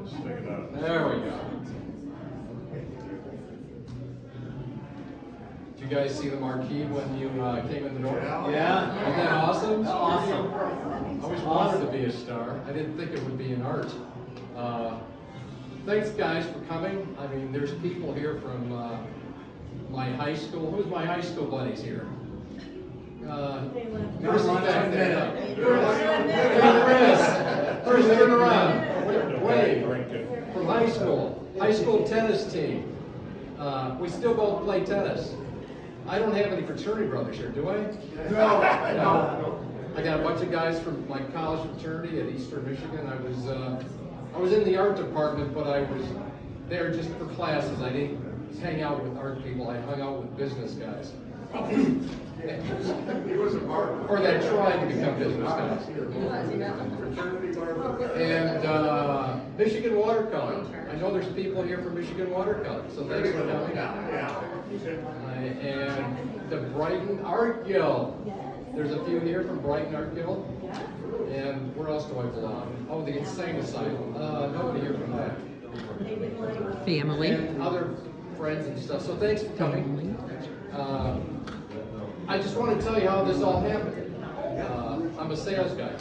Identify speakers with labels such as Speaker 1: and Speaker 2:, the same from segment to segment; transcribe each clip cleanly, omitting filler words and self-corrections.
Speaker 1: There we go. Did you guys see the marquee when you came in the door?
Speaker 2: Yeah.
Speaker 1: Isn't that awesome?
Speaker 2: Awesome.
Speaker 1: I always wanted to be a star. I didn't think it would be in art. Thanks, guys, for coming. I mean, there's people here from my high school. Who's my high school buddies here? Mercy back there. First turn around. Wait. From high school tennis team. We still both play tennis. I don't have any fraternity brothers here, do I? No. I got a bunch of guys from my college fraternity at Eastern Michigan. I was in the art department, but I was there just for classes. I didn't hang out with art people. I hung out with business guys.
Speaker 3: He was a barber.
Speaker 1: Or that tried to become business guys.
Speaker 3: Fraternity barber.
Speaker 1: And Michigan Watercolor. I know there's people here from Michigan Watercolor, so thanks for coming. And the Brighton Art Guild. There's a few here from Brighton Art Guild. And where else do I belong? Oh, the Insane Asylum. Nobody here from that.
Speaker 4: Family.
Speaker 1: And other friends and stuff. So thanks for coming. I just want to tell you how this all happened. I'm a sales guy.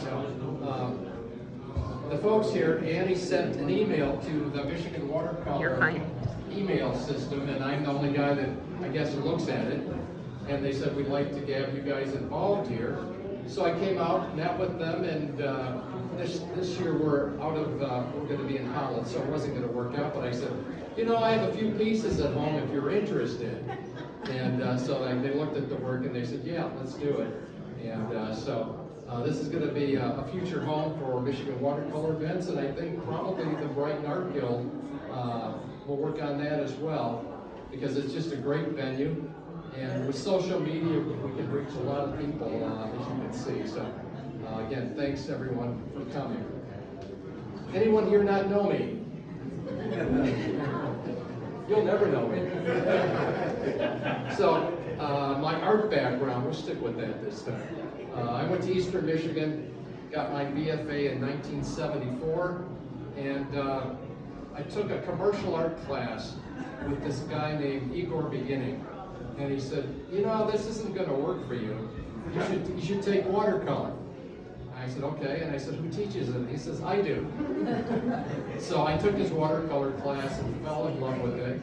Speaker 1: The folks here, Annie sent an email to the Michigan Watercolor email system, and I'm the only guy that I guess looks at it. And they said we'd like to have you guys involved here. So I came out, met with them, and this year we're going to be in Holland, so it wasn't going to work out. But I said, you know, I have a few pieces at home if you're interested. And so they looked at the work and they said, yeah, let's do it. And so this is going to be a future home for Michigan watercolor events, and I think probably the Brighton Art Guild will work on that as well, because it's just a great venue. And with social media, we can reach a lot of people, as you can see. So again, thanks everyone for coming. Anyone here not know me? You'll never know me. So, my art background, we'll stick with that this time. I went to Eastern Michigan, got my BFA in 1974, and I took a commercial art class with this guy named Igor Beginning. And he said, you know, this isn't going to work for you. You should take watercolor. I said, okay. And I said, who teaches it? And he says, I do. So I took his watercolor class and fell in love with it.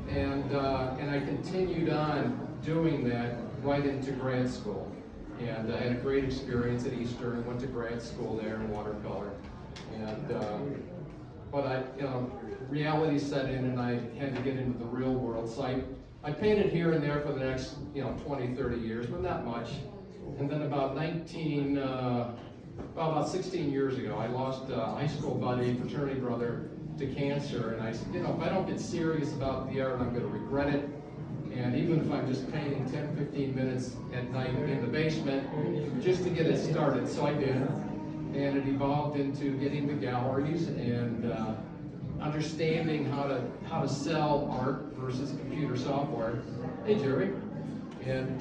Speaker 1: And I continued on doing that right into grad school. And I had a great experience at Eastern. Went to grad school there in watercolor. And but reality set in, and I had to get into the real world. So I painted here and there for the next 20, 30 years, but not much. And then about 16 years ago, I lost a high school buddy, fraternity brother, to cancer. And I said, if I don't get serious about the art, I'm going to regret it. And even if I'm just painting 10, 15 minutes at night in the basement, just to get it started. So I did. And it evolved into getting the galleries and understanding how to sell art versus computer software. Hey, Jerry. And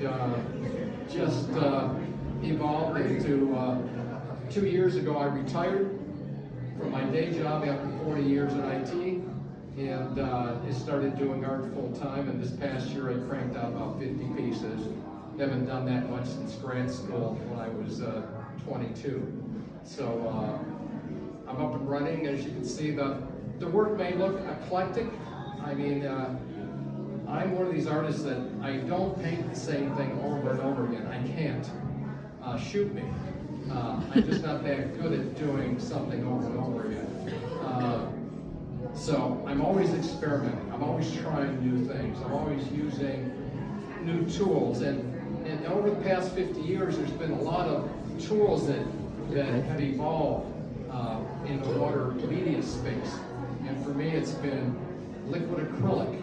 Speaker 1: just evolved into 2 years ago, I retired from my day job after 40 years in IT, and I started doing art full time. And this past year, I cranked out about 50 pieces. Haven't done that much since grad school when I was 22. So I'm up and running. As you can see, the work may look eclectic. I mean, I'm one of these artists that I don't paint the same thing over and over again. I can't. Shoot me. I'm just not that good at doing something over and over again. So I'm always experimenting. I'm always trying new things. I'm always using new tools. And over the past 50 years, there's been a lot of tools that have evolved in the water media space. And for me, it's been liquid acrylic,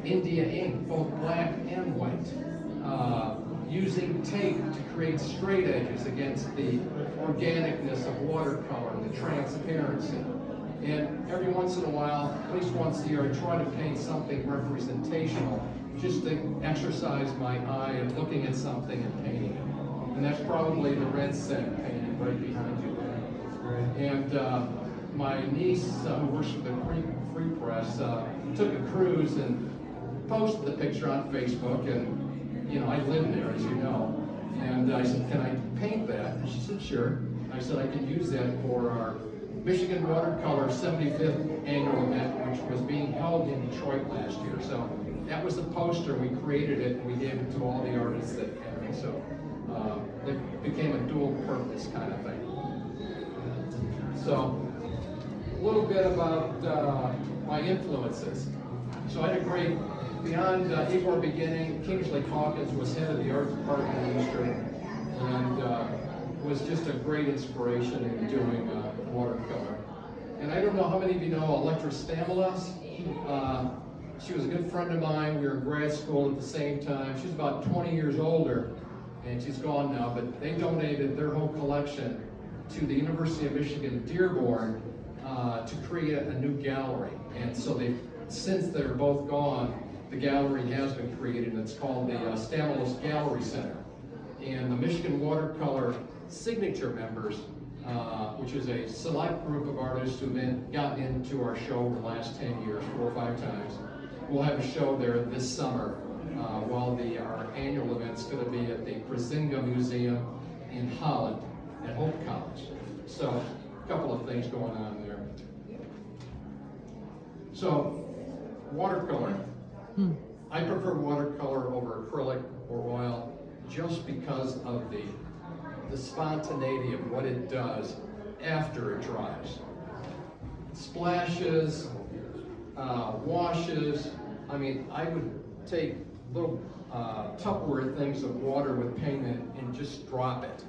Speaker 1: India ink, both black and white, using tape to create straight edges against the organicness of watercolor and the transparency. And every once in a while, at least once a year, I try to paint something representational, just to exercise my eye of looking at something and painting it. And that's probably the red set painting right behind you there. And my niece, who works for the Free Press, took a cruise and posted the picture on Facebook, and you know, I live there, as you know. And I said, can I paint that? And she said, sure. I said, I can use that for our Michigan Watercolor 75th annual event, which was being held in Detroit last year. So that was the poster, we created it, and we gave it to all the artists that had it. So it became a dual purpose kind of thing. So a little bit about my influences. So I had a great, beyond Igor beginning, Kingsley Hawkins was head of the art department in Strand, and was just a great inspiration in doing watercolor. And I don't know how many of you know Electra Stamalos. She was a good friend of mine. We were in grad school at the same time. She's about 20 years older, and she's gone now, but they donated their whole collection to the University of Michigan Dearborn to create a new gallery. And so since they're both gone, the gallery has been created, and it's called the Stamalos Gallery Center. And the Michigan Watercolor Signature members, which is a select group of artists who've gotten into our show over the last 10 years, 4 or 5 times. We'll have a show there this summer while our annual event's going to be at the Brzinga Museum in Holland at Hope College. So a couple of things going on there. So watercolor. I prefer watercolor over acrylic or oil just because of the spontaneity of what it does after it dries. Splashes, washes. I mean, I would take little Tupperware things of water with paint in it and just drop it.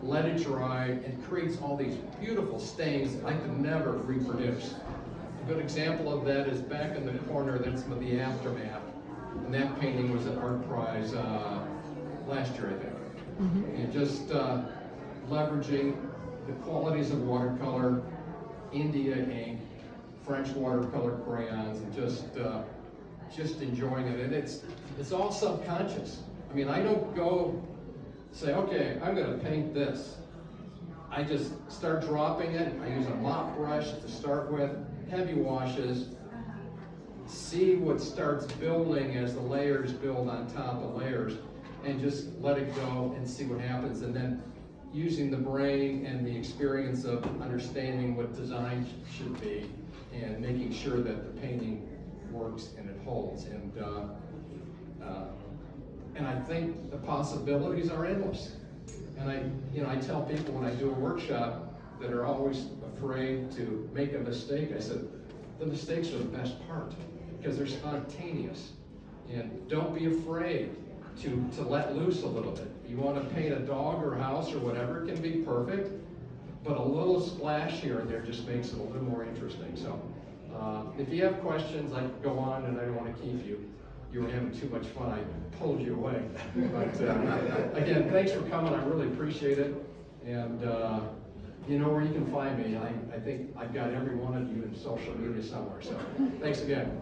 Speaker 1: Let it dry, and creates all these beautiful stains that I could never reproduce. A good example of that is back in the corner, that's some of the aftermath. And that painting was an art prize last year, I think. And just leveraging the qualities of watercolor, India ink, French watercolor crayons, and just enjoying it. And it's all subconscious. I mean, I don't go say, okay, I'm going to paint this. I just start dropping it. I use a mop brush to start with, heavy washes, see what starts building as the layers build on top of layers, and just let it go and see what happens. And then using the brain and the experience of understanding what design should be and making sure that the painting works and it holds. And I think the possibilities are endless. And I tell people when I do a workshop that are always afraid to make a mistake, I said, the mistakes are the best part because they're spontaneous. And don't be afraid to let loose a little bit. You want to paint a dog or a house or whatever, it can be perfect, but a little splash here and there just makes it a little more interesting. So if you have questions, I could go on, and I don't want to keep you. You were having too much fun. I pulled you away. But again, thanks for coming. I really appreciate it. And you know where you can find me. I think I've got every one of you in social media somewhere. So thanks again.